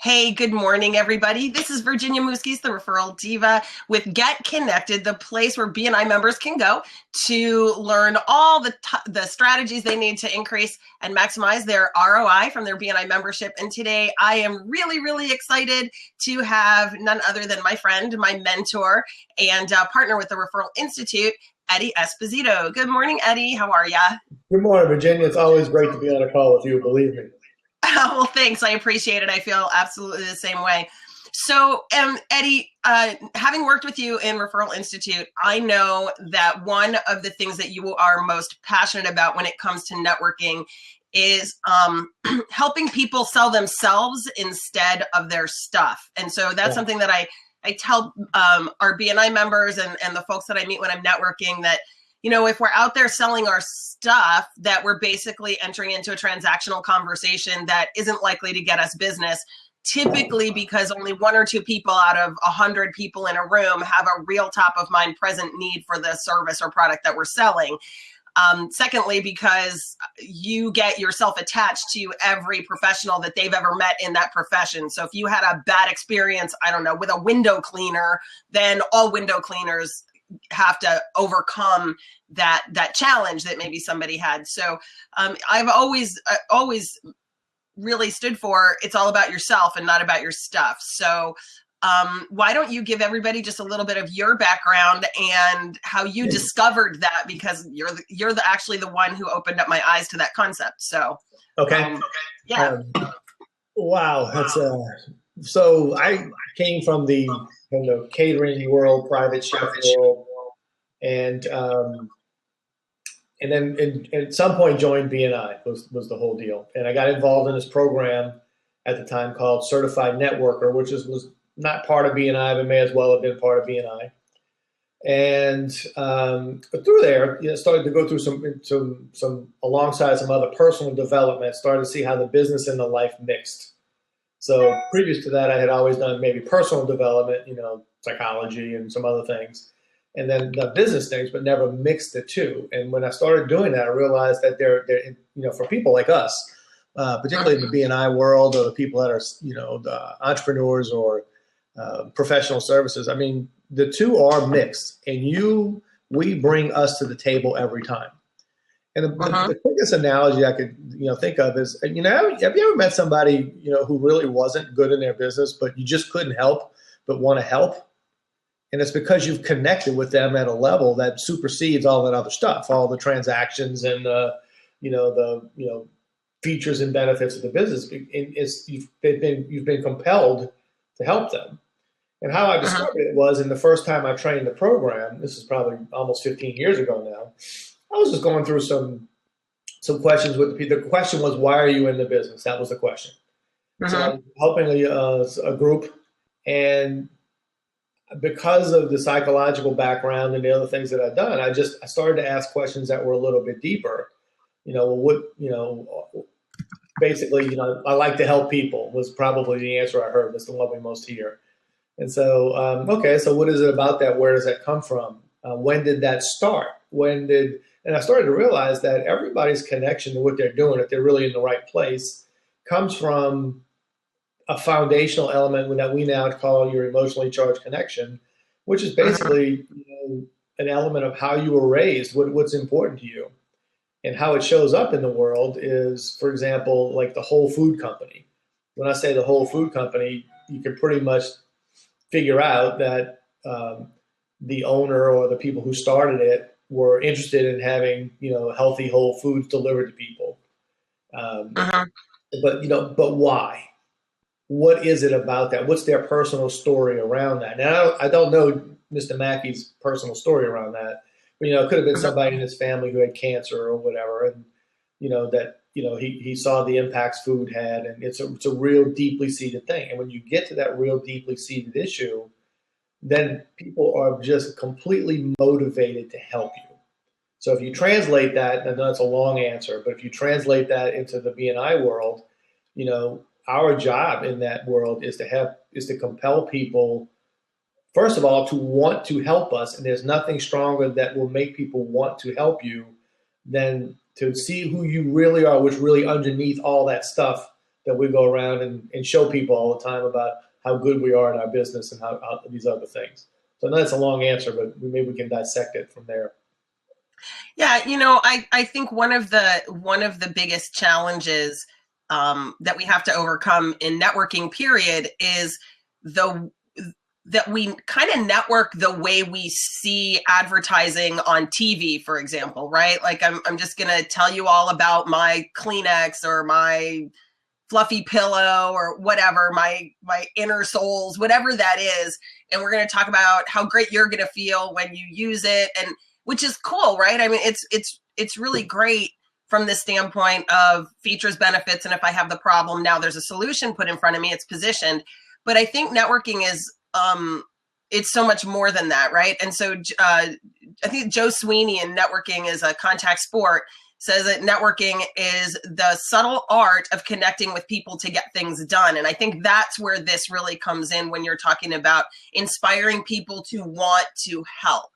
Hey, good morning, everybody. This is Virginia Muskis, the Referral Diva, with Get Connected, the place where BNI members can go to learn all the strategies they need to increase and maximize their ROI from their BNI membership. And today I am really, really excited to have none other than my friend, my mentor, and partner with the Referral Institute, Eddie Esposito. Good morning, Eddie. How are ya? Good morning, Virginia. It's always great to be on a call with you, believe me. Well, thanks. I appreciate it. I feel absolutely the same way. So, Eddie, having worked with you in Referral Institute, I know that one of the things that you are most passionate about when it comes to networking is helping people sell themselves instead of their stuff. And so that's something that I tell our BNI members and the folks that I meet when I'm networking that, you know, if we're out there selling our stuff, that we're basically entering into a transactional conversation that isn't likely to get us business, typically because only one or two people out of 100 people in a room have a real top of mind present need for the service or product that we're selling. Secondly, because you get yourself attached to every professional that they've ever met in that profession. So if you had a bad experience, I don't know, with a window cleaner, then all window cleaners have to overcome that challenge that maybe somebody had. So I've always really stood for it's all about yourself and not about your stuff. So why don't you give everybody just a little bit of your background and how you discovered that, because you're actually the one who opened up my eyes to that concept. So Okay. Yeah. Wow. That's so I came from the catering world, private chef world, and then at some point joined BNI was the whole deal. And I got involved in this program at the time called Certified Networker, which was not part of BNI, but may as well have been part of BNI. And but through there, started to go through some alongside some other personal development, started to see how the business and the life mixed. So previous to that, I had always done maybe personal development, psychology and some other things, and then the business things, but never mixed the two. And when I started doing that, I realized that they're for people like us, particularly in the BNI world, or the people that are, the entrepreneurs or professional services. I mean, the two are mixed, and we bring us to the table every time. And the quickest analogy I could, think of is, have you ever met somebody, who really wasn't good in their business, but you just couldn't help but want to help? And it's because you've connected with them at a level that supersedes all that other stuff, all the transactions and the features and benefits of the business. You've been compelled to help them. And how I discovered it was in the first time I trained the program. This is probably almost 15 years ago now. I was just going through some questions with the people. The question was, why are you in the business? That was the question. So I was helping a group, and because of the psychological background and the other things that I've done, I started to ask questions that were a little bit deeper. Basically, I like to help people was probably the answer I heard. That's the one we most hear. And so, so what is it about that? Where does that come from? When did that start? And I started to realize that everybody's connection to what they're doing, if they're really in the right place, comes from a foundational element that we now call your emotionally charged connection, which is basically an element of how you were raised, what's important to you. And how it shows up in the world is, for example, like the Whole Food Company. When I say the Whole Food Company, you can pretty much figure out that the owner or the people who started it were interested in having, healthy whole foods delivered to people. But why? What is it about that? What's their personal story around that? Now, I don't know Mr. Mackey's personal story around that, but, it could have been somebody in his family who had cancer or whatever. And, he saw the impacts food had, and it's a real deeply seated thing. And when you get to that real deeply seated issue, then people are just completely motivated to help you. So if you translate that, and that's a long answer, but if you translate that into the BNI world, our job in that world is to compel people, first of all, to want to help us. And there's nothing stronger that will make people want to help you than to see who you really are, what's really underneath all that stuff that we go around and show people all the time about how good we are in our business and how these other things. So I know that's a long answer, but maybe we can dissect it from there. Yeah, I think one of the biggest challenges that we have to overcome in networking, period, is that we kind of network the way we see advertising on TV, for example, right? Like I'm just going to tell you all about my Kleenex or my fluffy pillow or whatever, my inner souls, whatever that is. And we're going to talk about how great you're going to feel when you use it. And which is cool, right? I mean, it's really great from the standpoint of features, benefits. And if I have the problem, now there's a solution put in front of me, it's positioned. But I think networking is, it's so much more than that, right? And so I think Joe Sweeney in Networking is a Contact Sport says that networking is the subtle art of connecting with people to get things done. And I think that's where this really comes in when you're talking about inspiring people to want to help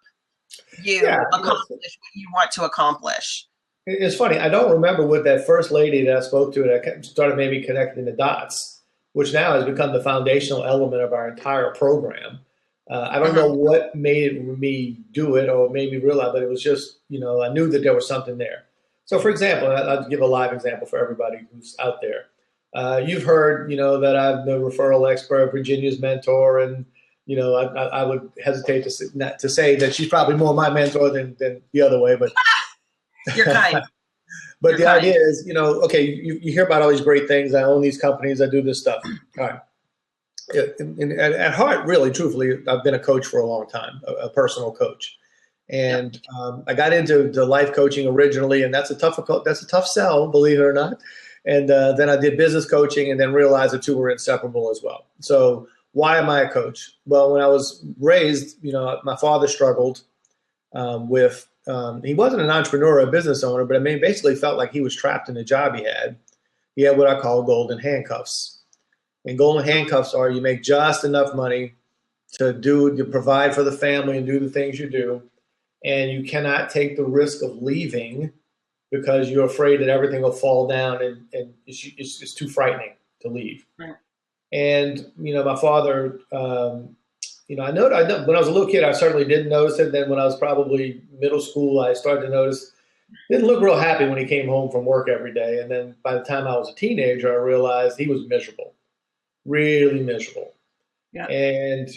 you accomplish what you want to accomplish. It's funny. I don't remember what that first lady that I spoke to that started maybe connecting the dots, which now has become the foundational element of our entire program. I don't know what made me do it or made me realize, but it was just, I knew that there was something there. So, for example, I'll give a live example for everybody who's out there. You've heard, that I'm the referral expert, Virginia's mentor, and, I would hesitate to say that she's probably more my mentor than the other way, but you're kind. But you're the kind. Idea is, okay, you hear about all these great things. I own these companies. I do this stuff. All right. At heart, really, truthfully, I've been a coach for a long time, a personal coach. And I got into the life coaching originally, and that's a tough sell, believe it or not. And then I did business coaching, and then realized the two were inseparable as well. So why am I a coach? Well, when I was raised, my father struggled with. He wasn't an entrepreneur or a business owner, but I mean, basically felt like he was trapped in the job he had. He had what I call golden handcuffs. And golden handcuffs are you make just enough money to provide for the family and do the things you do. And you cannot take the risk of leaving because you're afraid that everything will fall down and it's too frightening to leave. Right. And, my father, I know when I was a little kid, I certainly didn't notice it. Then when I was probably middle school, I started to notice didn't look real happy when he came home from work every day. And then by the time I was a teenager, I realized he was miserable, really miserable. Yeah. And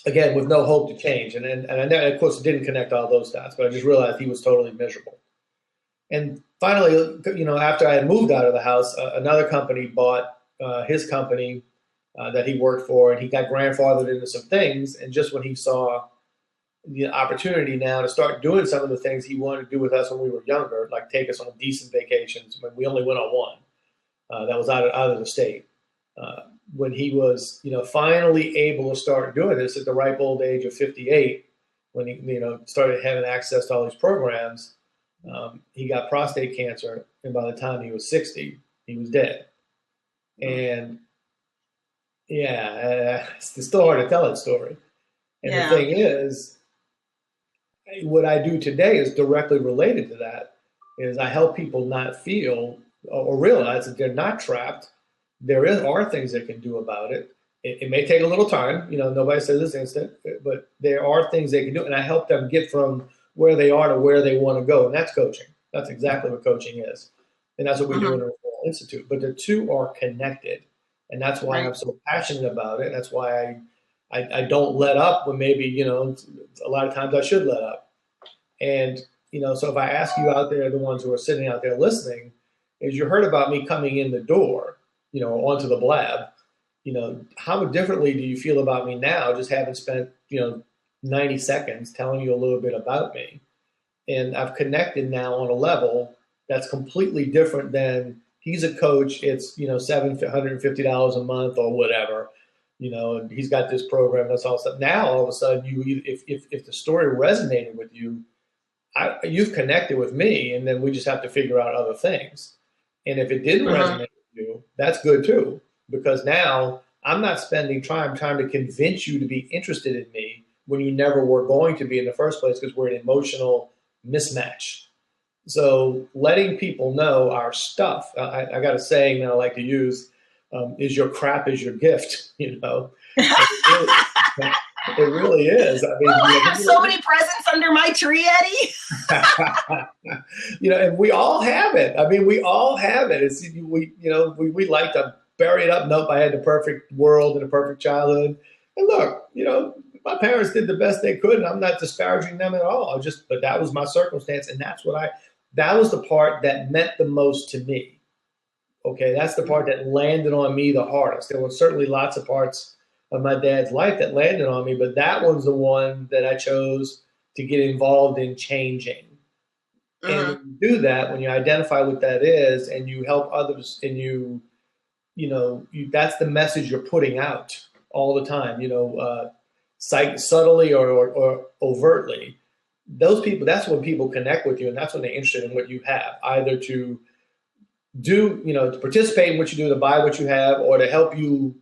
again, with no hope to change. And I know, of course, didn't connect all those dots, but I just realized he was totally miserable. And finally, after I had moved out of the house, another company bought his company that he worked for, and he got grandfathered into some things. And just when he saw the opportunity now to start doing some of the things he wanted to do with us when we were younger, like take us on decent vacations, when we only went on one, that was out of the state. When he was, finally able to start doing this at the ripe old age of 58, when he, started having access to all these programs, he got prostate cancer, and by the time he was 60, he was dead. And it's still hard to tell that story. And the thing is, what I do today is directly related to that. Is I help people not feel or realize that they're not trapped. There are things they can do about it. It may take a little time. Nobody says this instant, but there are things they can do. And I help them get from where they are to where they want to go. And that's coaching. That's exactly what coaching is. And that's what we do in the Referral Institute. But the two are connected. And that's why I'm so passionate about it. That's why I don't let up when maybe, a lot of times I should let up. And, so if I ask you out there, the ones who are sitting out there listening, is you heard about me coming in the door, onto the blab, how differently do you feel about me now, just having spent, 90 seconds telling you a little bit about me? And I've connected now on a level that's completely different than he's a coach. It's, $750 a month or whatever, and he's got this program. That's all stuff. Now, all of a sudden, if the story resonated with you, you've connected with me, and then we just have to figure out other things. And if it didn't resonate with you, that's good too, because now I'm not spending time trying to convince you to be interested in me when you never were going to be in the first place, because we're an emotional mismatch. So letting people know our stuff, I got a saying that I like to use, is your crap is your gift, you know. It really is. I mean, I have so many presents under my tree, Eddie. and we all have it. I mean, we all have it. We like to bury it up. Nope, I had the perfect world and a perfect childhood. And look, my parents did the best they could, and I'm not disparaging them at all. But that was my circumstance, and that was the part that meant the most to me. Okay, that's the part that landed on me the hardest. There were certainly lots of parts of my dad's life that landed on me, but that was the one that I chose to get involved in changing. And when you do that, when you identify what that is, and you help others, and that's the message you're putting out all the time. Subtly or overtly. Those people, that's when people connect with you, and that's when they're interested in what you have, either to do, to participate in what you do, to buy what you have, or to help you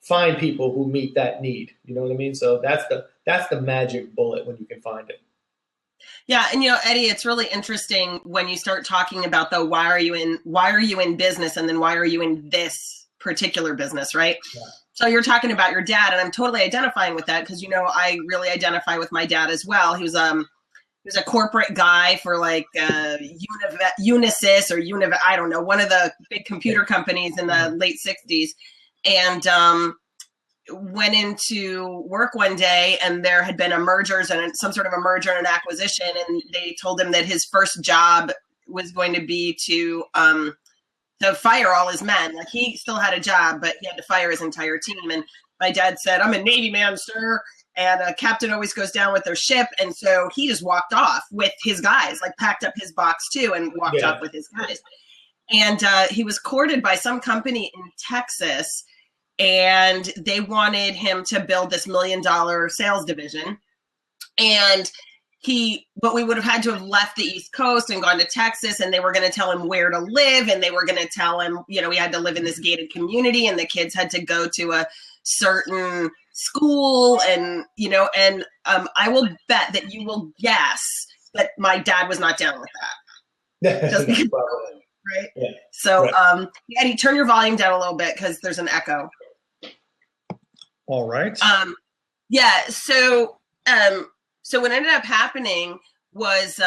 find people who meet that need. You know what I mean? So that's the magic bullet when you can find it. Yeah. And Eddie, it's really interesting when you start talking about why are you in business, and then why are you in this particular business, right? Yeah. So you're talking about your dad, and I'm totally identifying with that because, I really identify with my dad as well. He was a corporate guy for like Unisys or I don't know, one of the big computer companies in the late 60s. And went into work one day, and there had been some sort of a merger and an acquisition, and they told him that his first job was going to be to fire all his men. Like, he still had a job, but he had to fire his entire team. And my dad said, "I'm a Navy man, sir, and a captain always goes down with their ship." And so he just walked off with his guys, like packed up his box too and walked off with his guys. And he was courted by some company in Texas, and they wanted him to build this $1 million sales division. But we would have had to have left the East Coast and gone to Texas, and they were going to tell him where to live, and they were going to tell him, we had to live in this gated community, and the kids had to go to a certain school, and I will bet that you will guess that my dad was not down with that. Just because, right? Yeah. So, right. Eddie, turn your volume down a little bit because there's an echo. All right. Yeah. So what ended up happening was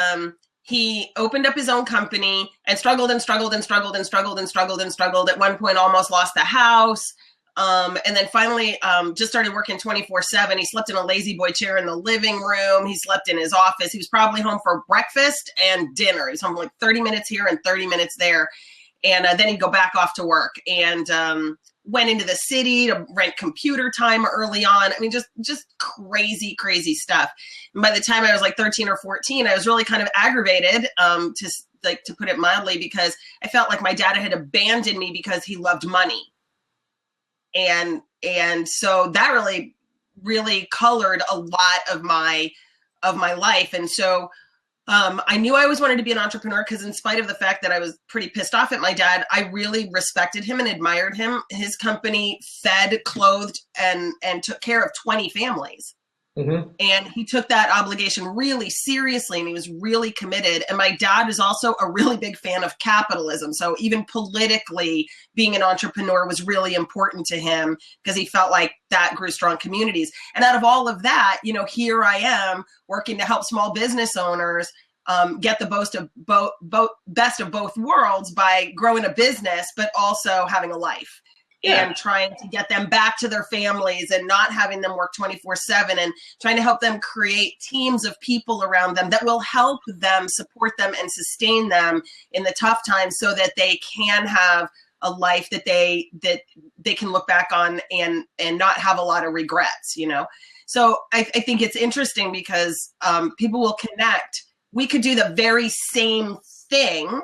he opened up his own company and struggled and struggled and struggled and struggled and struggled and struggled. At one point, almost lost the house. And then finally just started working 24/7. He slept in a lazy boy chair in the living room. He slept in his office. He was probably home for breakfast and dinner. He was home like 30 minutes here and 30 minutes there. And then he'd go back off to work, and went into the city to rent computer time early on. I mean, just crazy, crazy stuff. And by the time I was like 13 or 14, I was really kind of aggravated, to put it mildly, because I felt like my dad had abandoned me because he loved money. And so that really, really colored a lot of my life. And so I knew I always wanted to be an entrepreneur, because in spite of the fact that I was pretty pissed off at my dad, I really respected him and admired him. His company fed, clothed, and took care of 20 families. Mm-hmm. And he took that obligation really seriously, and he was really committed. And my dad is also a really big fan of capitalism. So even politically, being an entrepreneur was really important to him, because he felt like that grew strong communities. And out of all of that, here I am working to help small business owners get the best of both worlds by growing a business, but also having a life. Yeah. And trying to get them back to their families and not having them work 24/7, and trying to help them create teams of people around them that will help them, support them, and sustain them in the tough times, so that they can have a life that they can look back on and not have a lot of regrets, So I think it's interesting because people will connect. We could do the very same thing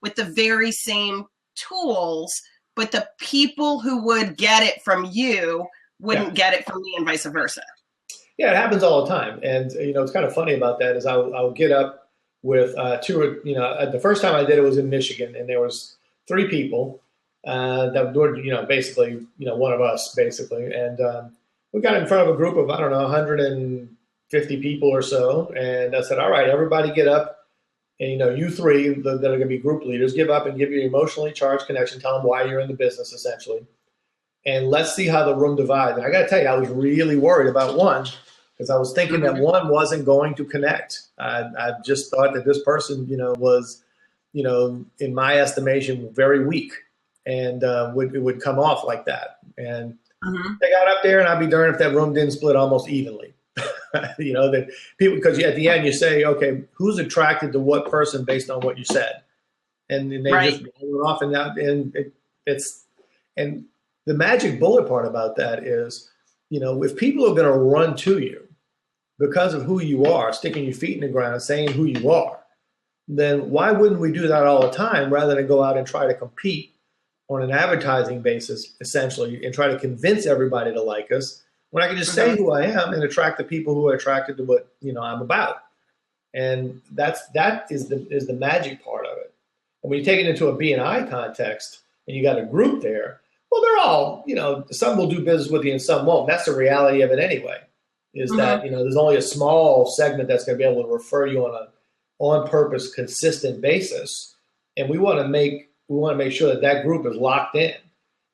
with the very same tools, but the people who would get it from you wouldn't get it from me, and vice versa. Yeah, it happens all the time. And, it's kind of funny about that is I'll get up with two, the first time I did it was in Michigan, and there was 3 people that were, basically, one of us, basically. And we got in front of a group of, 150 people or so. And I said, all right, everybody get up And, you three that are going to be group leaders, give up and give you an emotionally charged connection. Tell them why you're in the business, essentially. And let's see how the room divides. And I got to tell you, I was really worried about one because I was thinking that one wasn't going to connect. I just thought that this person, was, in my estimation, very weak and it would come off like that. And they got up there, and I'd be darned if that room didn't split almost evenly. That people, because at the end you say, okay, who's attracted to what person based on what you said, and they just roll it off, and the magic bullet part about that is, if people are going to run to you because of who you are, sticking your feet in the ground, saying who you are, then why wouldn't we do that all the time rather than go out and try to compete on an advertising basis, essentially, and try to convince everybody to like us? When I can just say who I am and attract the people who are attracted to what I'm about, and that is the magic part of it. And when you take it into a B&I context, and you got a group there, well, they're all some will do business with you and some won't. That's the reality of it anyway. Is that there's only a small segment that's going to be able to refer you on a on-purpose, consistent basis, and we want to make sure that group is locked in.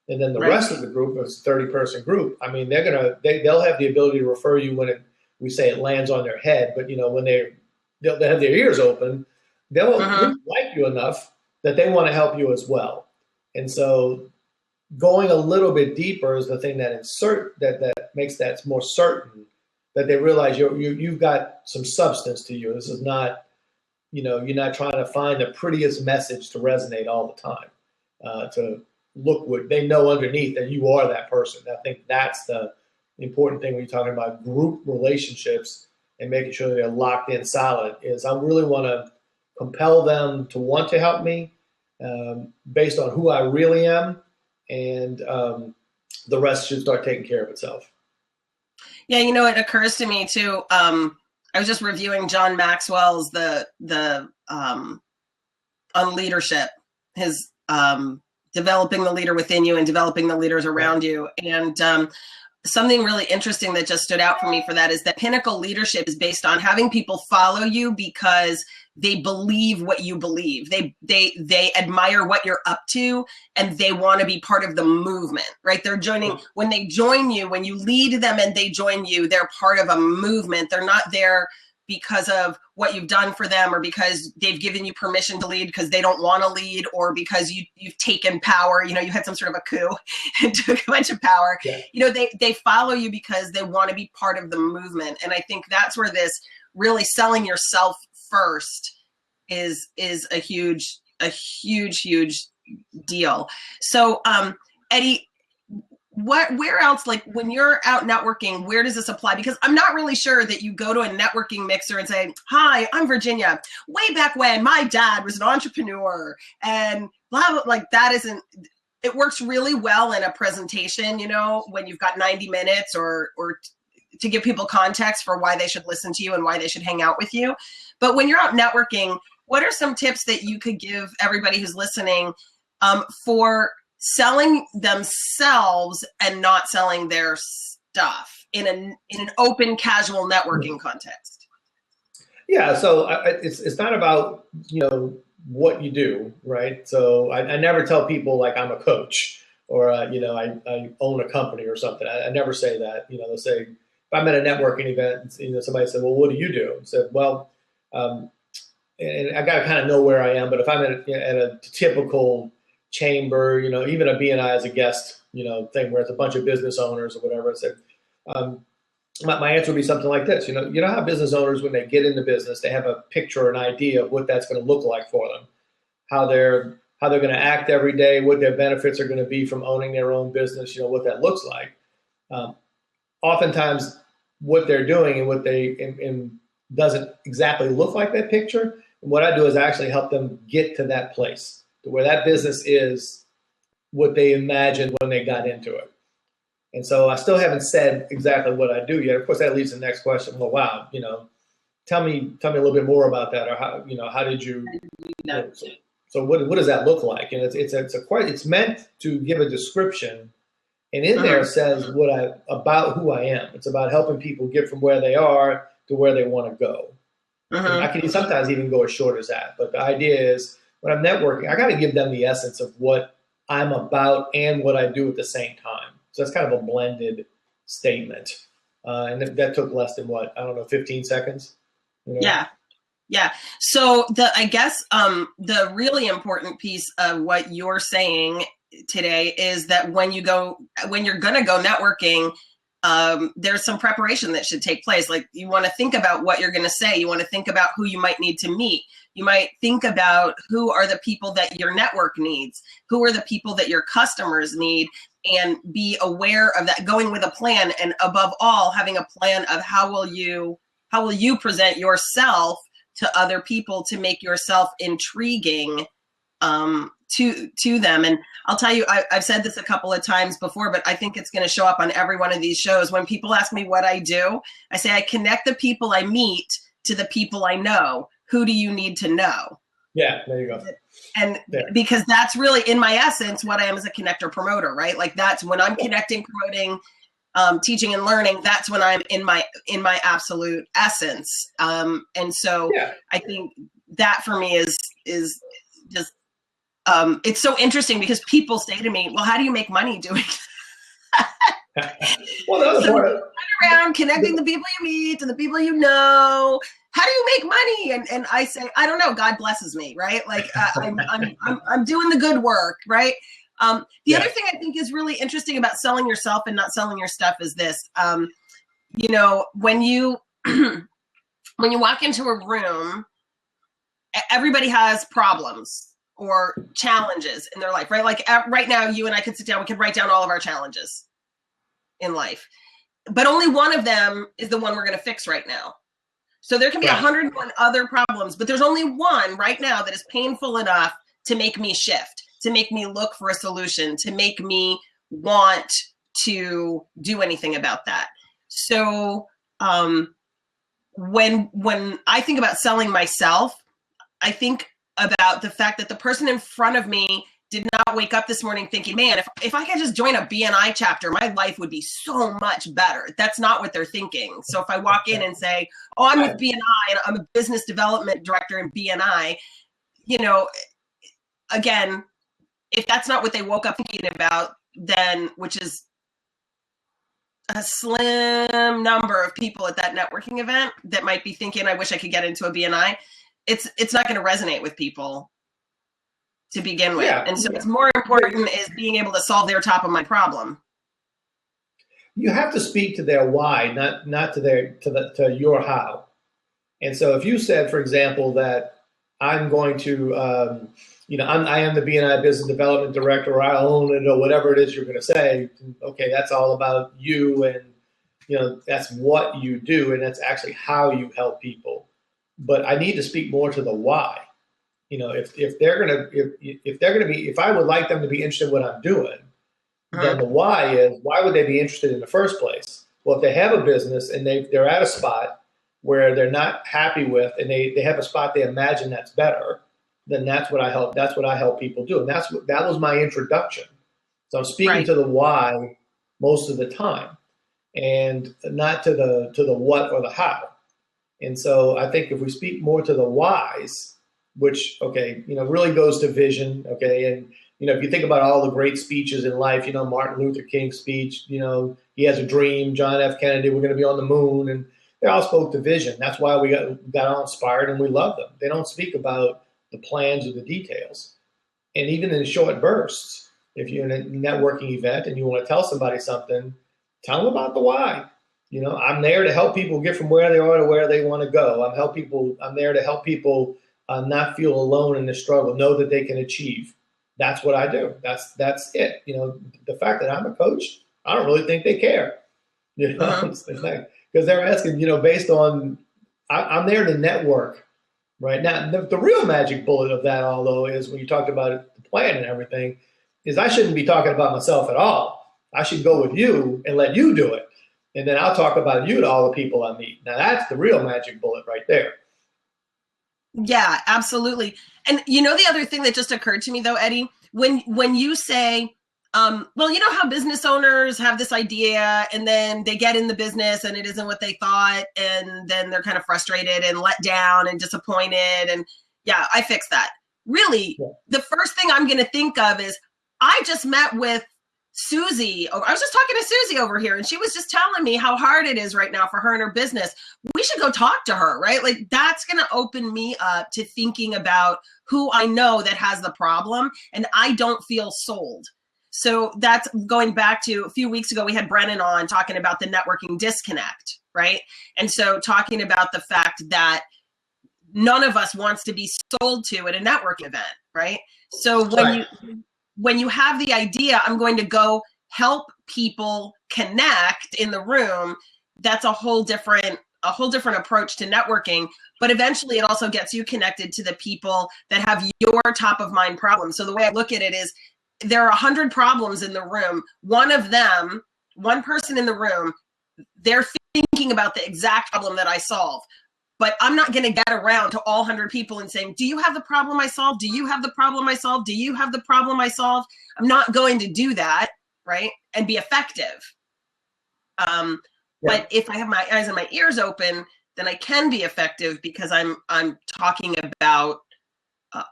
And then the rest of the group is a 30-person group. I mean, they'll have the ability to refer you when we say it lands on their head, but when they'll have their ears open, they'll like you enough that they want to help you as well. And so going a little bit deeper is the thing that makes that more certain that they realize you've got some substance to you. This is not, you're not trying to find the prettiest message to resonate all the time, to look what they know underneath that you are that person. I think that's the important thing when you're talking about group relationships and making sure that they're locked in solid is I really want to compel them to want to help me based on who I really am, and the rest should start taking care of itself. Yeah, it occurs to me too. I was just reviewing John Maxwell's the on leadership, his developing the leader within you and developing the leaders around you. And something really interesting that just stood out for me for that is that pinnacle leadership is based on having people follow you because they believe what you believe. They admire what you're up to, and they want to be part of the movement, right? They're joining, when they join you, when you lead them and they join you, they're part of a movement. They're not there because of what you've done for them or because they've given you permission to lead because they don't want to lead or because you've taken power. You had some sort of a coup and took a bunch of power. Yeah. They follow you because they want to be part of the movement. And I think that's where this really selling yourself first is a huge deal. So, Eddie, where else, like when you're out networking, where does this apply? Because I'm not really sure that you go to a networking mixer and say, hi, I'm Virginia. Way back when my dad was an entrepreneur and blah, blah, like that isn't, it works really well in a presentation, when you've got 90 minutes or to give people context for why they should listen to you and why they should hang out with you. But when you're out networking, what are some tips that you could give everybody who's listening for selling themselves and not selling their stuff in an open, casual networking context? Yeah, so it's not about what you do, right? So I never tell people like I'm a coach or I own a company or something. I never say that. They'll say if I'm at a networking event, somebody said, "Well, what do you do?" I said, "Well," and I got to kind of know where I am. But if I'm at a typical chamber, even a B&I as a guest, thing where it's a bunch of business owners or whatever. I said, my answer would be something like this. You know how business owners, when they get into business, they have a picture, an idea of what that's going to look like for them, how they're going to act every day, what their benefits are going to be from owning their own business, what that looks like. Oftentimes what they're doing and what they doesn't exactly look like that picture. And what I do is actually help them get to that place, to where that business is what they imagined when they got into it. And so I still haven't said exactly what I do yet. Of course, that leads to the next question. Well, wow, tell me a little bit more about that, or how did you? So what does that look like? And it's meant to give a description, and in there it says about who I am. It's about helping people get from where they are to where they want to go. And I can sometimes even go as short as that. But the idea is when I'm networking, I got to give them the essence of what I'm about and what I do at the same time. So that's kind of a blended statement. And that took less than 15 seconds. You know? Yeah. Yeah. So I guess the really important piece of what you're saying today is that when you're going to go networking, there's some preparation that should take place. Like you want to think about what you're going to say. You want to think about who you might need to meet. You might think about who are the people that your network needs, who are the people that your customers need, and be aware of that, going with a plan. And above all, having a plan of how will you present yourself to other people to make yourself intriguing to them. And I'll tell you, I've said this a couple of times before, but I think it's going to show up on every one of these shows. When people ask me what I do, I say I connect the people I meet to the people I know. Who do you need to know? Yeah, there you go. And because that's really, in my essence, what I am as a connector promoter, right? Like that's when I'm connecting, promoting, teaching and learning, that's when I'm in my absolute essence. And so I think that for me is just, it's so interesting because people say to me, well, how do you make money doing that? Well, the other part around connecting the people you meet and the people you know. How do you make money? And I say, I don't know. God blesses me, right? Like I'm doing the good work, right? The other thing I think is really interesting about selling yourself and not selling your stuff is this. You know, when you walk into a room, everybody has problems or challenges in their life, right? Like right now, you and I could sit down, we could write down all of our challenges in life, but only one of them is the one we're going to fix right now. So there can be 101 other problems, but there's only one right now that is painful enough to make me shift, to make me look for a solution, to make me want to do anything about that. So when I think about selling myself, I think about the fact that the person in front of me did not wake up this morning thinking, man, if I could just join a BNI chapter, my life would be so much better. That's not what they're thinking. So if I walk in and say, oh, I'm with BNI and I'm a business development director in BNI, you know, again, if that's not what they woke up thinking about, then, which is a slim number of people at that networking event that might be thinking, I wish I could get into a BNI, it's not going to resonate with people to begin with. And so it's more important is being able to solve their top of mind problem. You have to speak to their why, not to your how. And so if you said, for example, that I'm going to, I am the BNI business development director, or I own it, or whatever it is you're going to say, okay, that's all about you, and that's what you do, and that's actually how you help people. But I need to speak more to the why. If I would like them to be interested in what I'm doing, then the why is, why would they be interested in the first place? Well, if they have a business and they're at a spot where they're not happy with, and they have a spot they imagine that's better, then that's what I help people do. And that was my introduction. So I'm speaking to the why most of the time, and not to the what or the how. And so I think if we speak more to the whys, which, really goes to vision, and, if you think about all the great speeches in life, Martin Luther King's speech, he has a dream, John F. Kennedy, we're going to be on the moon, and they all spoke to vision. That's why we got all inspired and we love them. They don't speak about the plans or the details. And even in short bursts, if you're in a networking event and you want to tell somebody something, tell them about the why. I'm there to help people get from where they are to where they want to go. I'm there to help people not feel alone in the struggle, know that they can achieve. That's what I do. That's it. The fact that I'm a coach, I don't really think they care. Because they're asking, based on, I'm there to network, right? Now, the real magic bullet of that, although, is when you talked about the plan and everything, is I shouldn't be talking about myself at all. I should go with you and let you do it. And then I'll talk about you to all the people I meet. Now, that's the real magic bullet right there. Yeah, absolutely. And the other thing that just occurred to me though, Eddie, when you say, Well, you know how business owners have this idea and then they get in the business and it isn't what they thought. And then they're kind of frustrated and let down and disappointed. And yeah, I fixed that. Really, the first thing I'm going to think of is I just met with Susie. I was just talking to Susie over here and she was just telling me how hard it is right now for her and her business. We should go talk to her, right? Like that's going to open me up to thinking about who I know that has the problem and I don't feel sold. So that's going back to a few weeks ago, we had Brennan on talking about the networking disconnect, right? And so talking about the fact that none of us wants to be sold to at a networking event, right? So when you have the idea, I'm going to go help people connect in the room, that's a whole different approach to networking. But eventually it also gets you connected to the people that have your top of mind problems. So the way I look at it is, there are 100 problems in the room. One person in the room, they're thinking about the exact problem that I solve. But I'm not going to get around to all 100 people and saying, do you have the problem I solved? Do you have the problem I solved? Do you have the problem I solved? I'm not going to do that, right? And be effective. But if I have my eyes and my ears open, then I can be effective because I'm talking about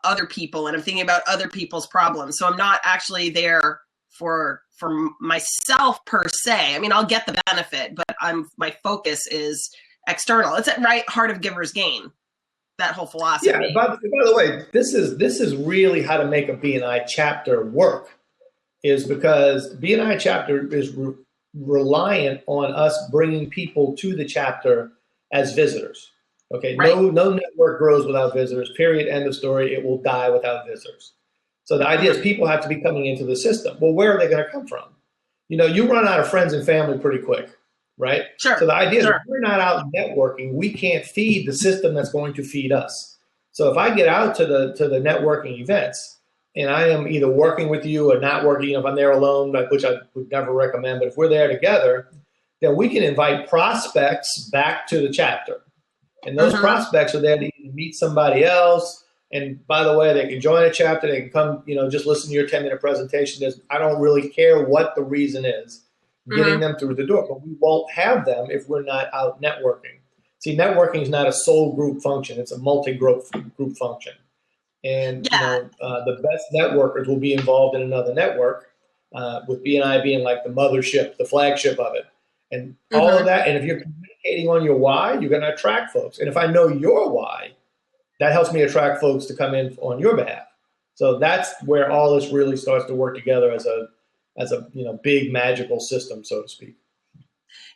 other people and I'm thinking about other people's problems. So I'm not actually there for myself per se. I mean, I'll get the benefit, but my focus is external. It's at right heart of giver's gain, that whole philosophy. Yeah, by the way, this is really how to make a BNI chapter work, is because BNI chapter is reliant on us bringing people to the chapter as visitors. Okay, right. No network grows without visitors, period, end of story. It will die without visitors. So the idea is people have to be coming into the system. Well, where are they going to come from? You know, you run out of friends and family pretty quick, right? Sure. So the idea is if we're not out networking, we can't feed the system that's going to feed us. So if I get out to the networking events and I am either working with you or not working, you know, if I'm there alone, which I would never recommend, but if we're there together, then we can invite prospects back to the chapter. And those prospects are there to meet somebody else. And by the way, they can join a chapter. They can come, you know, just listen to your 10-minute presentation. I don't really care what the reason is, getting them through the door. But we won't have them if we're not out networking. See, networking is not a sole group function. It's a multi-group function. And you know, the best networkers will be involved in another network, with BNI being like the mothership, the flagship of it. And all of that. And if you're communicating on your why, you're going to attract folks. And if I know your why, that helps me attract folks to come in on your behalf. So that's where all this really starts to work together as a you know, big magical system, so to speak.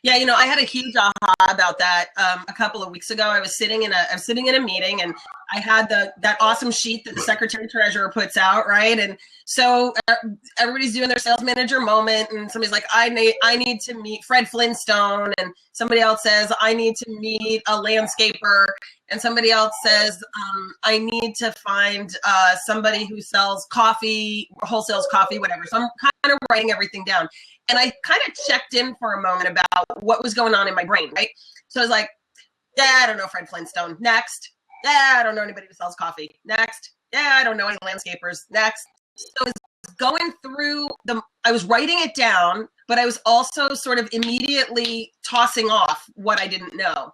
Yeah, you know, I had a huge aha about that a couple of weeks ago. I was sitting in a meeting, and I had that awesome sheet that the secretary treasurer puts out, right? And so everybody's doing their sales manager moment, and somebody's like, I need to meet Fred Flintstone, and somebody else says, I need to meet a landscaper, and somebody else says, I need to find somebody who sells coffee, wholesales coffee, whatever. So I'm kind of writing everything down. And I kind of checked in for a moment about what was going on in my brain, right? So I was like, yeah, I don't know Fred Flintstone. Next. Yeah, I don't know anybody who sells coffee. Next. Yeah, I don't know any landscapers. Next. So I was going through I was writing it down, but I was also sort of immediately tossing off what I didn't know.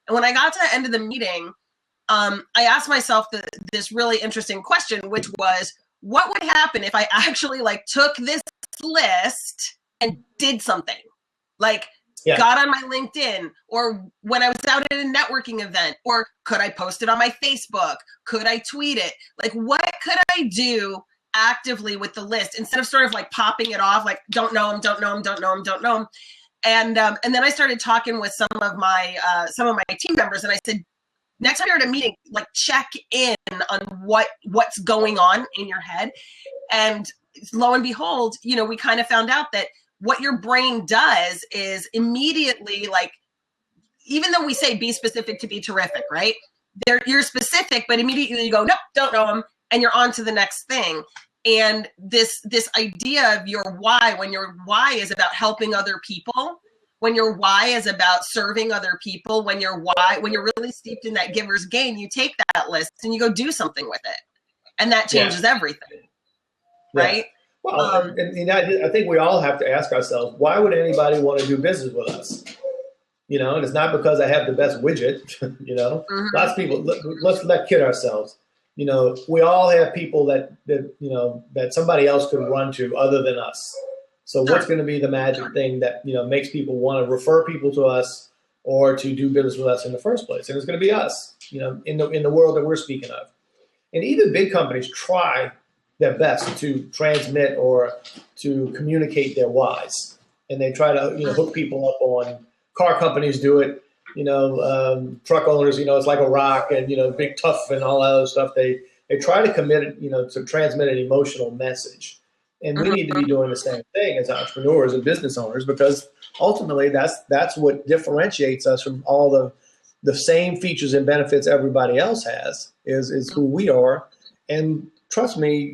And when I got to the end of the meeting, I asked myself this really interesting question, which was, what would happen if I actually took this list and did something, got on my LinkedIn, or when I was out at a networking event, or could I post it on my Facebook? Could I tweet it? What could I do actively with the list instead of sort of popping it off, don't know him, don't know him, don't know him, don't know him. And then I started talking with some of my team members, and I said, next time you're at a meeting, check in on what's going on in your head. And lo and behold, we kind of found out that what your brain does is immediately, even though we say be specific to be terrific, right? You're specific, but immediately you go, nope, don't know them, and you're on to the next thing. And this idea of your why, when your why is about helping other people, when your why is about serving other people, when you're really steeped in that giver's gain, you take that list and you go do something with it. And that changes everything. Right? Well, and I think we all have to ask ourselves, why would anybody want to do business with us? And it's not because I have the best widget. Lots of people. Let's not kid ourselves. We all have people that somebody else could run to other than us. So what's going to be the magic thing that makes people want to refer people to us or to do business with us in the first place? And it's going to be us. In the world that we're speaking of. And even big companies try their best to transmit or to communicate their whys, and they try to hook people up on. Car companies do it, truck owners, it's like a rock and, big tough and all that other stuff. They try to commit it, to transmit an emotional message. And we need to be doing the same thing as entrepreneurs and business owners, because ultimately that's what differentiates us from all the same features and benefits everybody else has is who we are. And trust me,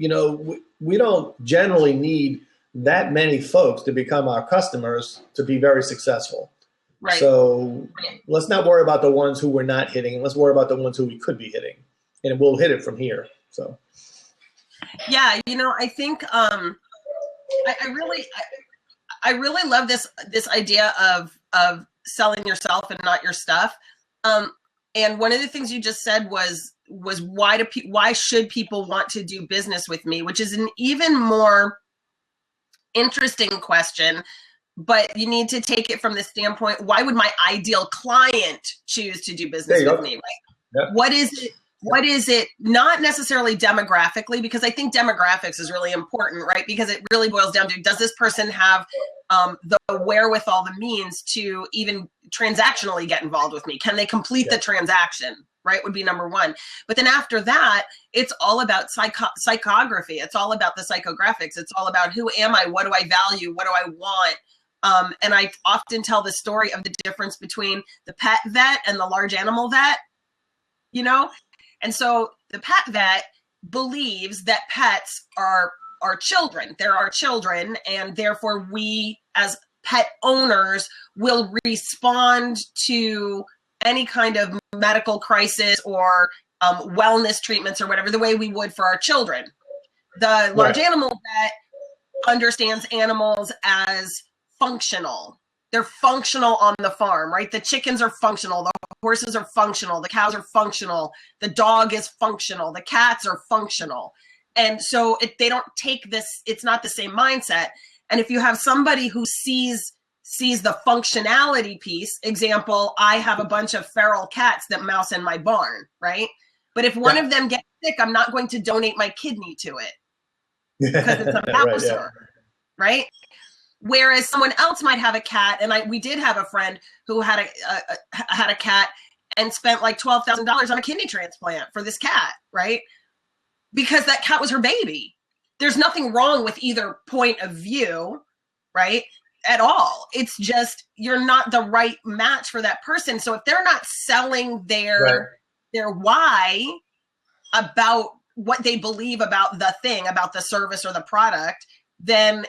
we don't generally need that many folks to become our customers to be very successful. Right. So let's not worry about the ones who we're not hitting. Let's worry about the ones who we could be hitting, and we'll hit it from here. So, yeah, I think I really love this idea of selling yourself and not your stuff. And one of the things you just said was why should people want to do business with me, which is an even more interesting question. But you need to take it from the standpoint, why would my ideal client choose to do business with me, right? Yep. What is it, not necessarily demographically, because I think demographics is really important, right? Because it really boils down to, does this person have the wherewithal, the means to even transactionally get involved with me? Can they complete the transaction, right? Would be number one. But then after that, it's all about psychography. It's all about the psychographics. It's all about who am I? What do I value? What do I want? And I often tell the story of the difference between the pet vet and the large animal vet, And so the pet vet believes that pets are children. They're our children, and therefore we as pet owners will respond to any kind of medical crisis or wellness treatments or whatever the way we would for our children. The large animal vet understands animals as functional. They're functional on the farm, right? The chickens are functional. The horses are functional. The cows are functional. The dog is functional. The cats are functional. And so they don't take this, it's not the same mindset. And if you have somebody who sees the functionality piece, example, I have a bunch of feral cats that mouse in my barn, right? But if one of them gets sick, I'm not going to donate my kidney to it because it's a mouser, right? Whereas someone else might have a cat, and we did have a friend who had a cat and spent like $12,000 on a kidney transplant for this cat, right? Because that cat was her baby. There's nothing wrong with either point of view, right? At all. It's just you're not the right match for that person. So if they're not selling their why about what they believe about the thing, about the service or the product, then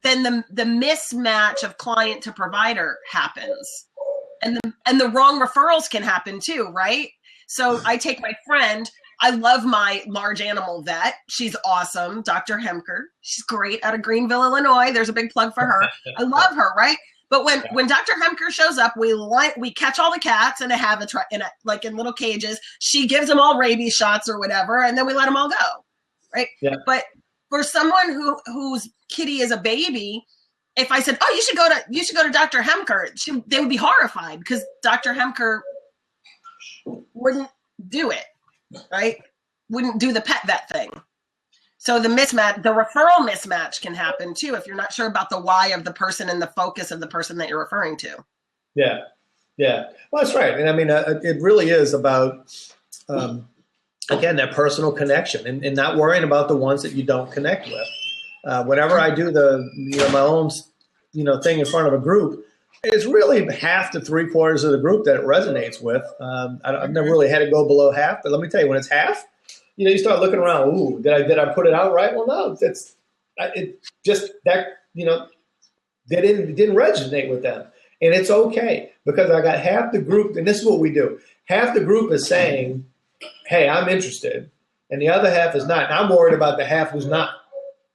the mismatch of client to provider happens. And the wrong referrals can happen too, right? So I take my friend, I love my large animal vet. She's awesome, Dr. Hemker. She's great out of Greenville, Illinois. There's a big plug for her. I love her, right? But when Dr. Hemker shows up, we catch all the cats in in little cages. She gives them all rabies shots or whatever, and then we let them all go, right? Yeah. But for someone whose kitty is a baby, if I said, "Oh, you should go to Dr. Hemker," they would be horrified because Dr. Hemker wouldn't do it, right? Wouldn't do the pet vet thing. So the referral mismatch can happen too if you're not sure about the why of the person and the focus of the person that you're referring to. Yeah. Well, that's right. And I mean, it really is about, again, that personal connection and not worrying about the ones that you don't connect with. Whenever I do my own, thing in front of a group, it's really half to 3/4 of the group that it resonates with. I've never really had it go below half, but let me tell you, when it's half, you start looking around. Ooh, did I put it out right? Well, no, it just that they didn't resonate with them, and it's okay because I got half the group, and this is what we do. Half the group is saying, "Hey, I'm interested," and the other half is not. And I'm worried about the half who's not.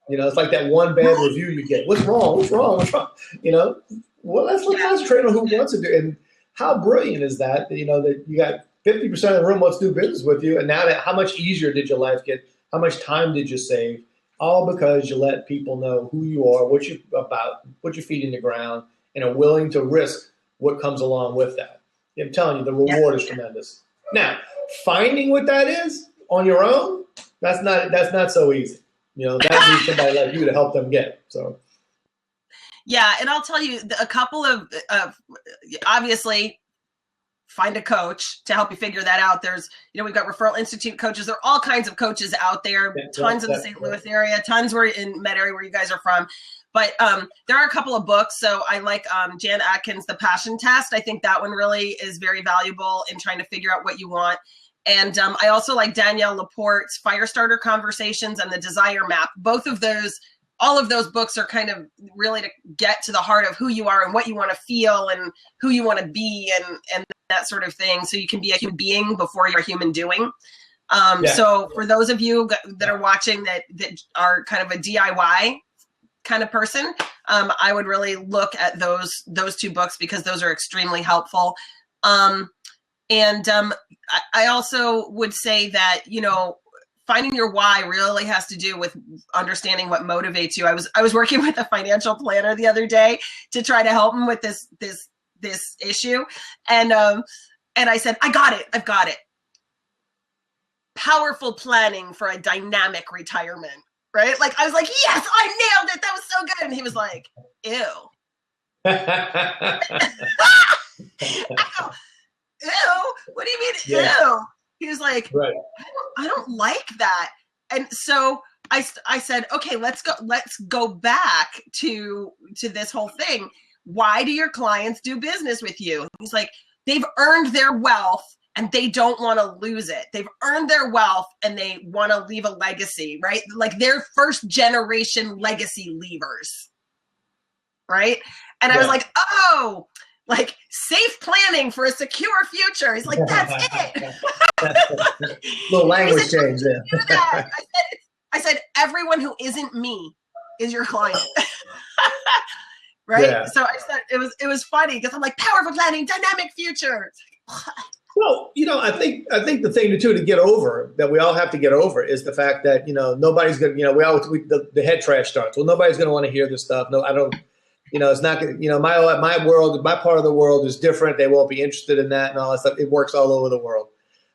You know, it's like that one bad review you get. What's wrong? What's wrong? What's wrong? You know, well, let's concentrate on who wants to do. And how brilliant is that? You know, that you got 50% of the room wants to do business with you. And now that, how much easier did your life get? How much time did you save? All because you let people know who you are, what you're about, put your feet in the ground, and are willing to risk what comes along with that. I'm telling you, the reward is tremendous. Now, finding what that is on your own, that's not so easy. You know, that needs somebody like you to help them get. So, yeah, and I'll tell you a couple of obviously find a coach to help you figure that out. There's, you know, we've got Referral Institute coaches. There are all kinds of coaches out there. Tons in the St. Louis area. Tons were in Met area where you guys are from. But there are a couple of books. So I like Jan Atkins' The Passion Test. I think that one really is very valuable in trying to figure out what you want. And I also like Danielle Laporte's Firestarter Conversations and The Desire Map. Both of those, all of those books are kind of really to get to the heart of who you are and what you want to feel and who you want to be and that sort of thing. So you can be a human being before you're a human doing. So for those of you that are watching that are kind of a DIY kind of person, I would really look at those two books because those are extremely helpful. I also would say that, you know, finding your why really has to do with understanding what motivates you. I was working with a financial planner the other day to try to help him with this issue. And I said, I've got it. Powerful planning for a dynamic retirement. Right? Like, I was like, yes, I nailed it. That was so good. And he was like, ew. I go, ew? What do you mean, ew? He was like, right. I don't like that. And so I said, okay, let's go back to this whole thing. Why do your clients do business with you? He's like, they've earned their wealth and they don't want to lose it. They've earned their wealth and they want to leave a legacy, right? Like they're first generation legacy leavers, right? And I was like, oh, like safe planning for a secure future. He's like, that's it. Little language change there. I said, everyone who isn't me is your client. Right? Yeah. So I said, it was funny because I'm like, powerful planning, dynamic future. Well, you know, I think the thing to get over that we all have to get over is the fact that, you know, nobody's going to, you know, the head trash starts. Well, nobody's going to want to hear this stuff. No, I don't, you know, it's not going to, you know, my world, my part of the world is different. They won't be interested in that and all that stuff. It works all over the world.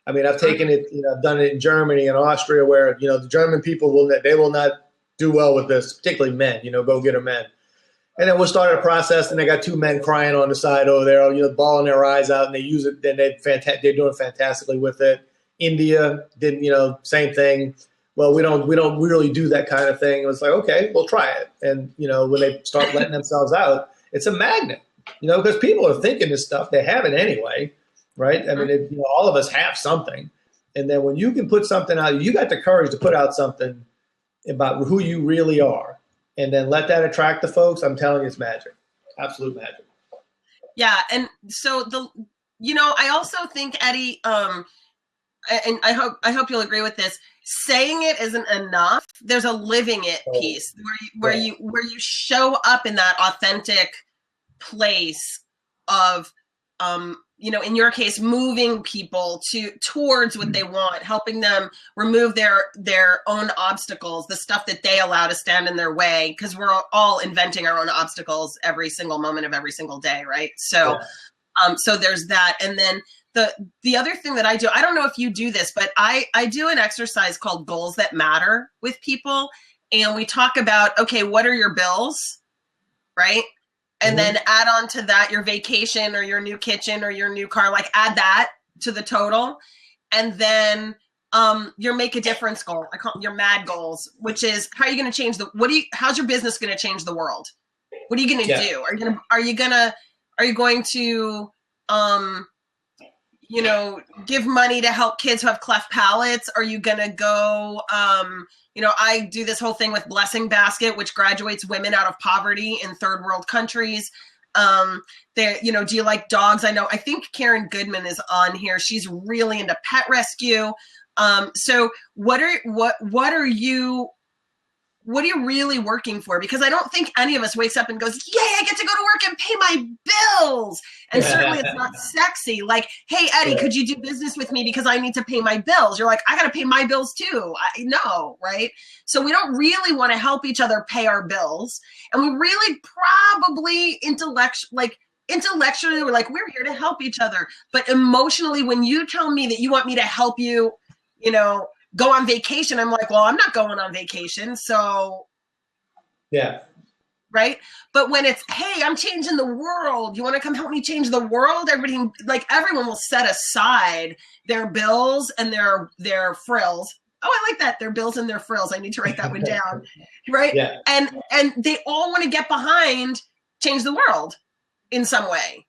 I mean, I've taken it, you know, I've done it in Germany and Austria where, you know, the German people will not do well with this, particularly men, you know, go-getter men. And then we'll start a process, and they got two men crying on the side over there, you know, bawling their eyes out, and they use it. Then they're doing fantastically with it. India did, you know, same thing. Well, we don't really do that kind of thing. It was like, okay, we'll try it. And you know, when they start letting themselves out, it's a magnet, you know, because people are thinking this stuff. They have it anyway, right? I mean, you know, all of us have something. And then when you can put something out, you got the courage to put out something about who you really are. And then let that attract the folks. I'm telling you, it's magic, absolute magic. Yeah, and so you know, I also think, Eddie, and I hope you'll agree with this. Saying it isn't enough. There's a living it piece where you show up in that authentic place of, you know, in your case, moving people towards what they want, helping them remove their own obstacles, the stuff that they allow to stand in their way, because we're all inventing our own obstacles every single moment of every single day, right? So, so there's that. And then the other thing that I do, I don't know if you do this, but I do an exercise called Goals That Matter with people. And we talk about, okay, what are your bills, right? And then add on to that your vacation or your new kitchen or your new car, like add that to the total. And then your make a difference goal. I call it your MAD goals, which is how are you going to change how's your business going to change the world? What are you going to do? Are you going to you know, give money to help kids who have cleft palates? Are you going to go, you know, I do this whole thing with Blessing Basket, which graduates women out of poverty in third world countries. You know, do you like dogs? I think Karen Goodman is on here. She's really into pet rescue. So what are you what are you really working for? Because I don't think any of us wakes up and goes, yay, I get to go to work and pay my bills. And certainly it's not sexy. Like, hey, Eddie, could you do business with me because I need to pay my bills? You're like, I got to pay my bills too. No, right? So we don't really want to help each other pay our bills. And we really probably intellectually, we're like, we're here to help each other. But emotionally, when you tell me that you want me to help you, you know, go on vacation, I'm like, well, I'm not going on vacation. So, yeah. Right. But when it's, hey, I'm changing the world. You want to come help me change the world? Everyone will set aside their bills and their frills. Oh, I like that. Their bills and their frills. I need to write that one down. Right. Yeah. And they all want to get behind change the world in some way.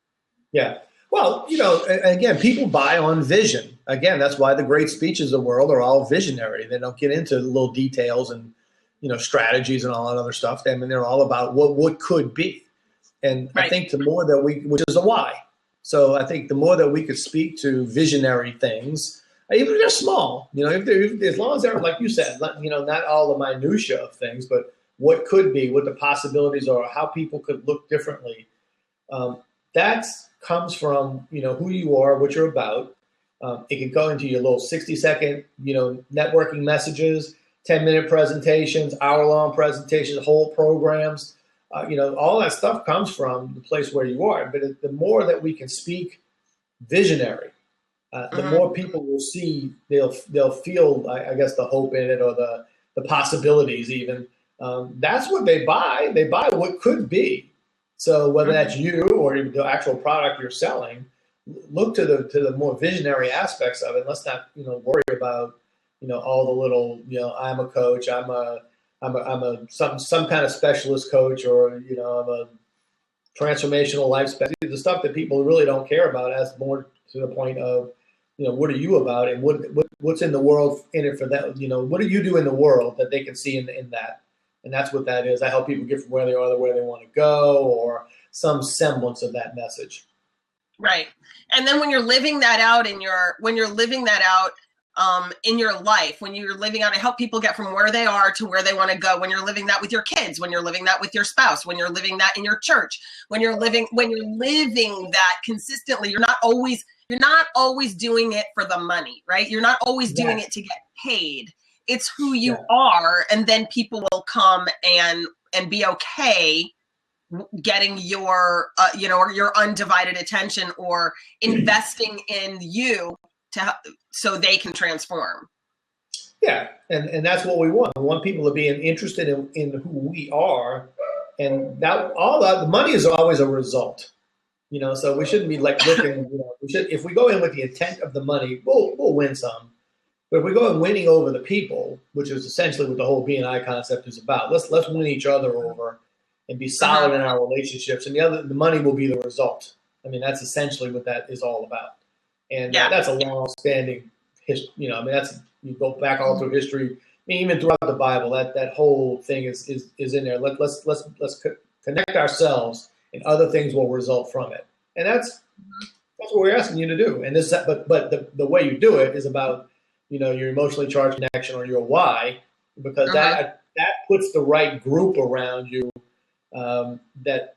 Yeah. Well, you know, again, people buy on vision. Again, that's why the great speeches of the world are all visionary. They don't get into little details and, you know, strategies and all that other stuff. I mean, they're all about what could be. And right. I think the more that which is a why. So I think the more that we could speak to visionary things, even if they're small, you know, as long as they're, like you said, you know, not all the minutia of things, but what could be, what the possibilities are, how people could look differently. That comes from, you know, who you are, what you're about. It can go into your little 60-second, you know, networking messages, 10-minute presentations, hour-long presentations, whole programs. You know, all that stuff comes from the place where you are. But the more that we can speak visionary, the more people will see, they'll feel, I guess, the hope in it, or the possibilities even. That's what they buy. They buy what could be. So whether that's you or the actual product you're selling, look to the more visionary aspects of it. Let's not, you know, worry about, you know, all the little, you know, I'm a coach, I'm some kind of specialist coach, or, you know, I'm a transformational life specialist. The stuff that people really don't care about, as more to the point of, you know, what are you about, and what's in the world in it for that? You know, what do you do in the world that they can see in that? And that's what that is. I help people get from where they are to where they want to go, or some semblance of that message. Right. And then when you're living that out in your life, when you're living out, I help people get from where they are to where they want to go. When you're living that with your kids, when you're living that with your spouse, when you're living that in your church, when you're living that consistently, you're not always doing it for the money, right? You're not always doing it to get paid. It's who you are, and then people will come and be okay getting your your undivided attention, or investing in you so they can transform. Yeah, and that's what we want. We want people to be interested in who we are, and that the money is always a result. You know, so we shouldn't be like looking. You know, if we go in with the intent of the money, we'll win some. But if we go in winning over the people, which is essentially what the whole B&I concept is about, let's win each other over and be solid in our relationships, and the money will be the result. I mean, that's essentially what that is all about. And that's a long-standing history. You know, I mean, you go back all through history. I mean, even throughout the Bible, that whole thing is in there. Let's connect ourselves, and other things will result from it. And that's what we're asking you to do. And this, but the way you do it is about, you know, your emotionally charged connection, or your why, because that puts the right group around you that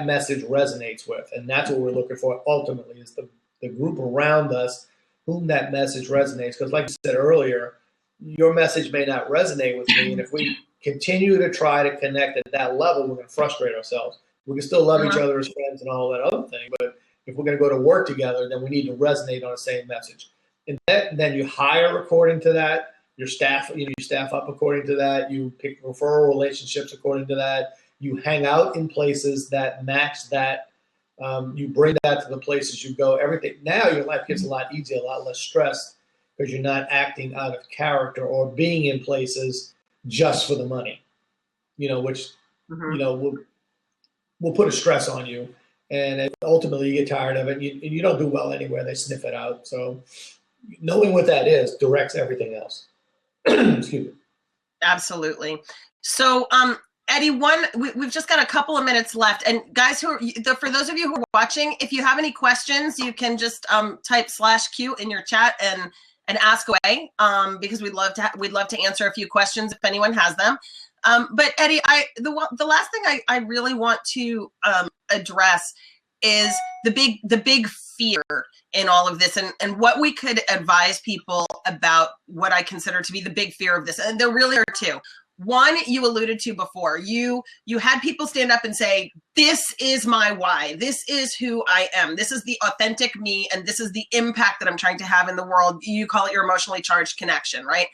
message resonates with, and that's what we're looking for ultimately, is the group around us whom that message resonates. Because like you said earlier, your message may not resonate with me, and if we continue to try to connect at that level, we're going to frustrate ourselves. We can still love each other as friends and all that other thing, but if we're going to go to work together, then we need to resonate on the same message. And then you hire according to that. Your staff, you staff up according to that. You pick referral relationships according to that. You hang out in places that match that. You bring that to the places you go. Everything. Now your life gets a lot easier, a lot less stressed, because you're not acting out of character or being in places just for the money. You know, which you know will put a stress on you, and ultimately you get tired of it. And you don't do well anywhere. They sniff it out. So knowing what that is directs everything else. Excuse me. Absolutely. So, Eddie, we've just got a couple of minutes left, and guys, for those of you who are watching, if you have any questions, you can just type /Q in your chat, and and ask away, because we'd love to answer a few questions if anyone has them. But Eddie, the last thing I really want to address is the big fear in all of this, and what we could advise people about what I consider to be the big fear of this. And there really are two. One, you alluded to before. You had people stand up and say, this is my why. This is who I am. This is the authentic me, and this is the impact that I'm trying to have in the world. You call it your emotionally charged connection, right?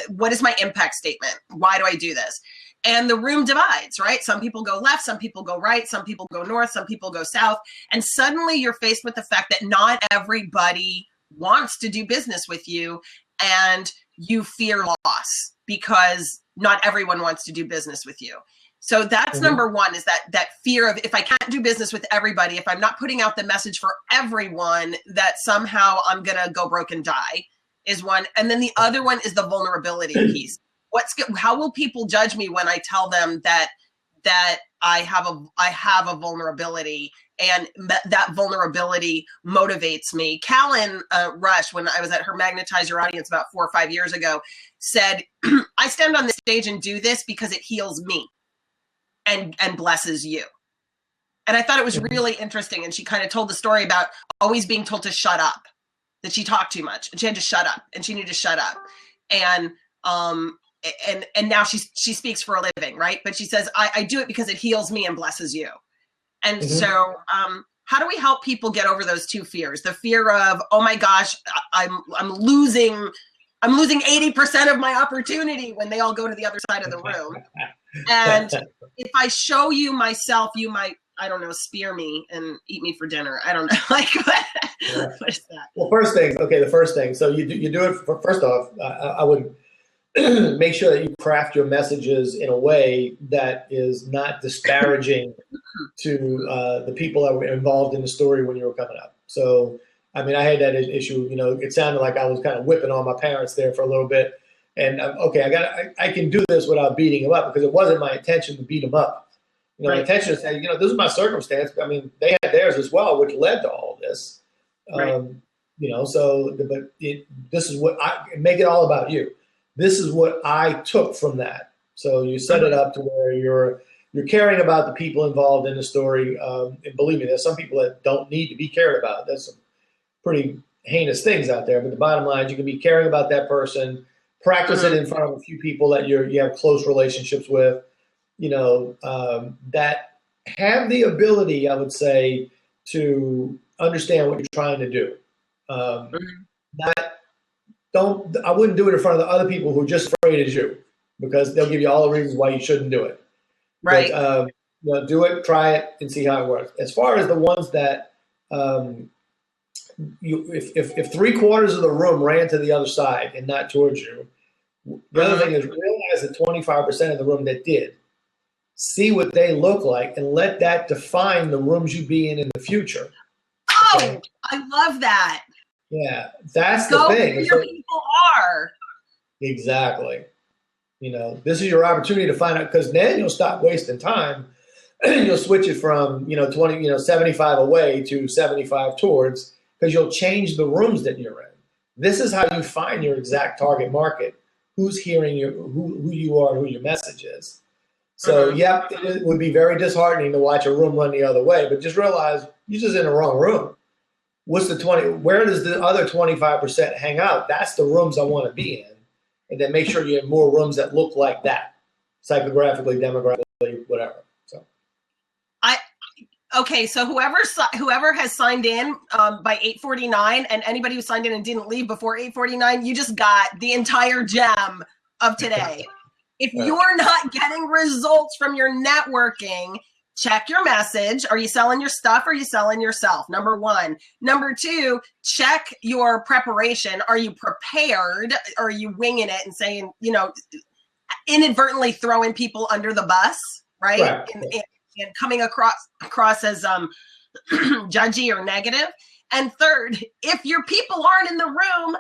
What is my impact statement? Why do I do this? And the room divides, right? Some people go left, some people go right, some people go north, some people go south. And suddenly you're faced with the fact that not everybody wants to do business with you, and you fear loss because not everyone wants to do business with you. So that's number one, is that fear of, if I can't do business with everybody, if I'm not putting out the message for everyone, that somehow I'm going to go broke and die, is one. And then the other one is the vulnerability piece. How will people judge me when I tell them that I have a vulnerability, and that vulnerability motivates me? Callan Rush, when I was at her Magnetize Your Audience about 4 or 5 years ago, said, I stand on the stage and do this because it heals me and blesses you. And I thought it was really interesting. And she kind of told the story about always being told to shut up, that she talked too much and she had to shut up, and she needed to shut up. And now she speaks for a living, right? But she says, I do it because it heals me and blesses you. And so how do we help people get over those two fears? The fear of, oh my gosh, I'm losing 80% of my opportunity when they all go to the other side of the room. And if I show you myself, you might, I don't know, spear me and eat me for dinner. I don't know. Like, what is that? Well, the first thing. So you do it first off. I would make sure that you craft your messages in a way that is not disparaging to the people that were involved in the story when you were coming up. So, I mean, I had that issue. You know, it sounded like I was kind of whipping on my parents there for a little bit. And I can do this without beating them up, because it wasn't my intention to beat them up. You know, my intention is to say, you know, this is my circumstance. I mean, they had theirs as well, which led to all of this. Right. You know, so this is what make it all about you. This is what I took from that. So you set it up to where you're caring about the people involved in the story. And believe me, there's some people that don't need to be cared about. There's some pretty heinous things out there. But the bottom line is, you can be caring about that person, practice it in front of a few people that you have close relationships with, you know, that have the ability, I would say, to understand what you're trying to do. I wouldn't do it in front of the other people who are just afraid as you, because they'll give you all the reasons why you shouldn't do it. Right. But, you know, do it, try it, and see how it works. As far as the ones that if 3/4 of the room ran to the other side and not towards you, the other thing is, realize that 25% of the room that did, see what they look like, and let that define the rooms you be in the future. Oh, okay? I love that. Yeah, that's Go the thing. where your people are. Exactly. You know, this is your opportunity to find out, because then you'll stop wasting time. You'll switch it from, 75 away to 75 towards, because you'll change the rooms that you're in. This is how you find your exact target market, who's hearing you, who you are, who your message is. So, yep, it would be very disheartening to watch a room run the other way, but just realize you're just in the wrong room. Where does the other 25% hang out? That's the rooms I want to be in. And then make sure you have more rooms that look like that, psychographically, demographically, whatever. Okay, so whoever has signed in by 8:49, and anybody who signed in and didn't leave before 8:49, you just got the entire gem of today. If you're not getting results from your networking, check your message. Are you selling your stuff, or are you selling yourself? Number one. Number two, check your preparation. Are you prepared? Or are you winging it and saying, inadvertently throwing people under the bus, right? And coming across as judgy or negative. And third, if your people aren't in the room,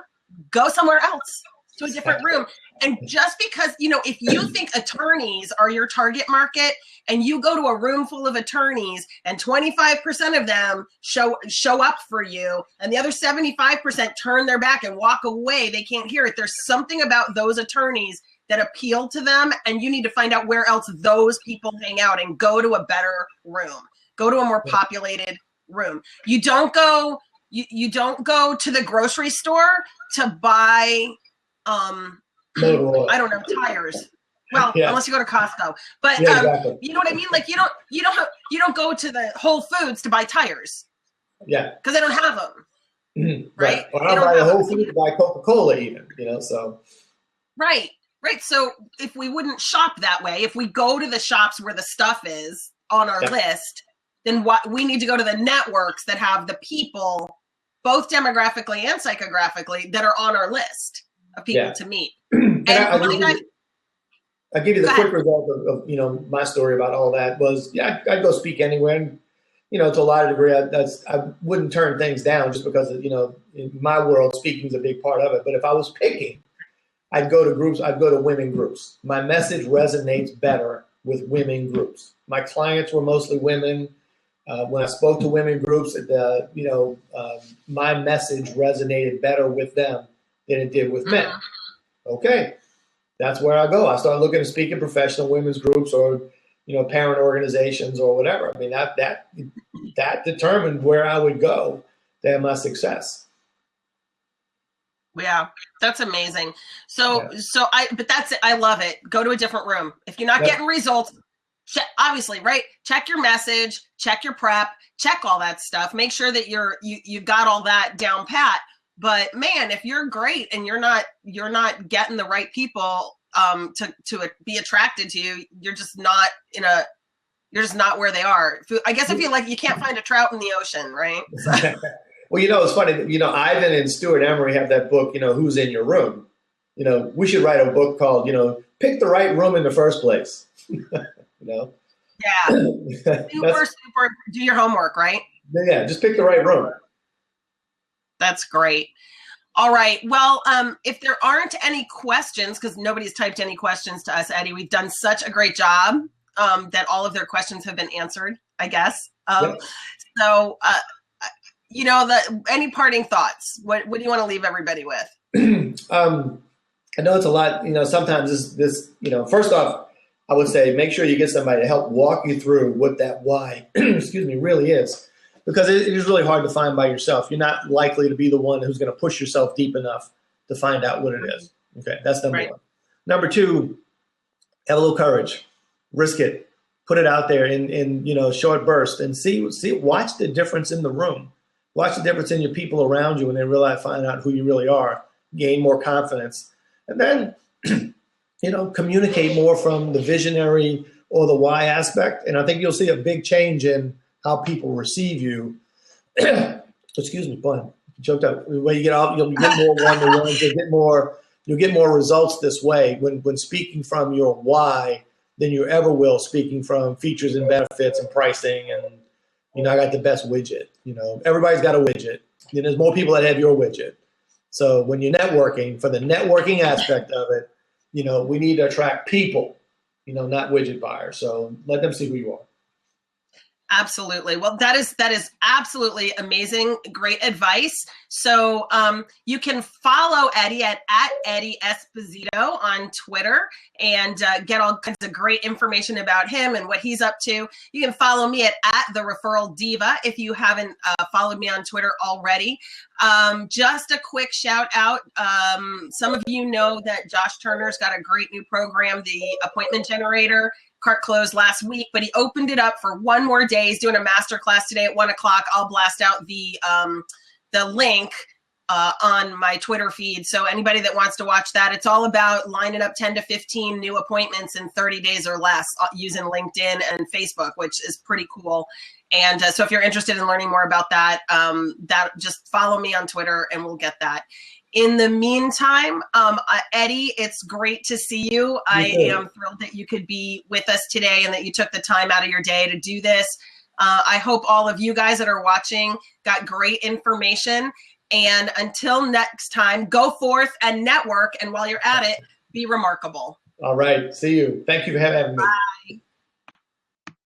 go somewhere else. to a different room. And just because, if you think attorneys are your target market and you go to a room full of attorneys and 25% of them show up for you and the other 75% turn their back and walk away, they can't hear it. There's something about those attorneys that appeal to them, and you need to find out where else those people hang out and go to a better room. Go to a more populated room. You don't go to the grocery store to buy I don't know, tires. Well, unless you go to Costco. But exactly. You know what I mean? Like you don't go to the Whole Foods to buy tires. Yeah. Because they don't have them. Right? Or I don't buy the Whole Foods to buy Coca-Cola even, so. Right. So if we wouldn't shop that way, if we go to the shops where the stuff is on our list, then we need to go to the networks that have the people, both demographically and psychographically, that are on our list of people to meet. I'll give you the quick result of my story about all that was, I'd go speak anywhere. And, to a lot of degree, I wouldn't turn things down just because, in my world, speaking is a big part of it. But if I was picking, I'd go to groups. I'd go to women groups. My message resonates better with women groups. My clients were mostly women. When I spoke to women groups, my message resonated better with them than it did with men. Okay, that's where I go. I start looking to speak in professional women's groups or, parent organizations or whatever. I mean, that determined where I would go to have my success. Yeah, that's amazing. But that's it. I love it. Go to a different room. If you're not getting results, obviously, right? Check your message, check your prep, check all that stuff. Make sure that you got all that down pat. But man, if you're great and you're not getting the right people to be attracted to you, you're just not where they are. I guess if you can't find a trout in the ocean, right? So. Well, it's funny. Ivan and Stuart Emery have that book. Who's in your room? We should write a book called Pick the Right Room in the First Place. Yeah. Super. Do your homework, right? Yeah, just pick the right room. That's great. All right. Well, if there aren't any questions, because nobody's typed any questions to us, Eddie, we've done such a great job that all of their questions have been answered, I guess. So, any parting thoughts? What do you want to leave everybody with? I know it's a lot. Sometimes this. First off, I would say make sure you get somebody to help walk you through what that why, really is. Because it is really hard to find by yourself. You're not likely to be the one who's going to push yourself deep enough to find out what it is. Okay, that's number one. Number two, have a little courage. Risk it. Put it out there in short bursts and watch the difference in the room. Watch the difference in your people around you when they find out who you really are. Gain more confidence. And then, communicate more from the visionary or the why aspect. And I think you'll see a big change in how people receive you. Excuse me, boy, choked up. When you get out, you'll get more one-to-ones. You'll get more results this way when speaking from your why than you ever will speaking from features and benefits and pricing and I got the best widget. Everybody's got a widget. There's more people that have your widget. So when you're networking, for the networking aspect of it, we need to attract people, not widget buyers. So let them see who you are. Absolutely. Well, that is absolutely amazing. Great advice. So you can follow Eddie at Eddie Esposito on Twitter and get all kinds of great information about him and what he's up to. You can follow me at The Referral Diva if you haven't followed me on Twitter already. Just a quick shout out. Some of you know that Josh Turner's got a great new program, the Appointment Generator. Cart closed last week, but he opened it up for one more day. He's doing a masterclass today at 1:00. I'll blast out the link on my Twitter feed. So anybody that wants to watch that, it's all about lining up 10 to 15 new appointments in 30 days or less using LinkedIn and Facebook, which is pretty cool. And so if you're interested in learning more about that, just follow me on Twitter and we'll get that. In the meantime, Eddie, it's great to see you. I am thrilled that you could be with us today and that you took the time out of your day to do this. I hope all of you guys that are watching got great information. And until next time, go forth and network. And while you're at it, be remarkable. All right. See you. Thank you for having me. Bye.